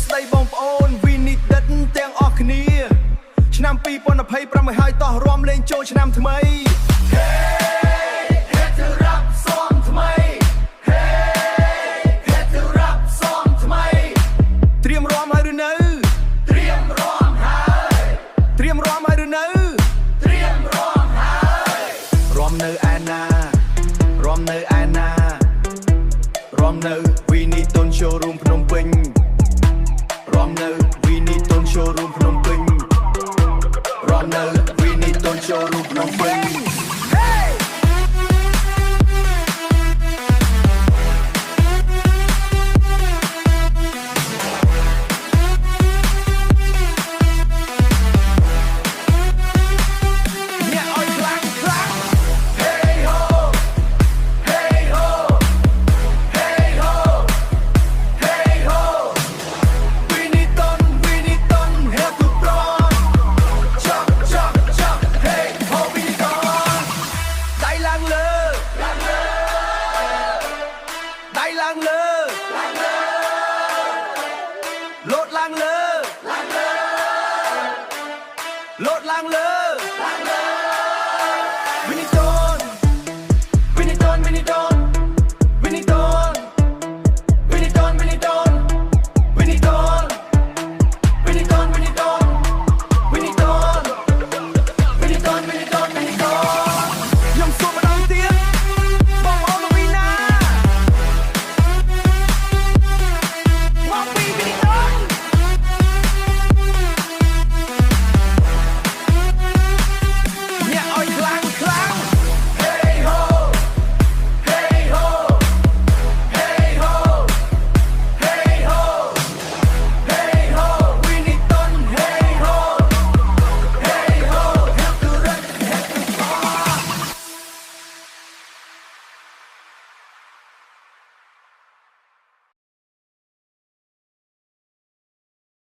ស្ដីបងប្អូនវិនិច្ឆ័យទាំងអស់គ្នាឆ្នាំ2025មកហើយតោះរួមលេងចូលឆ្នាំថ្មីត្រៀមរាំហើយឬនៅត្រៀមរាំហើយត្រៀមរាំហើយឬនៅត្រៀមរាំហើយរាំនៅឯណារាំនៅឯណារាំនៅវិនិច្ឆ័យ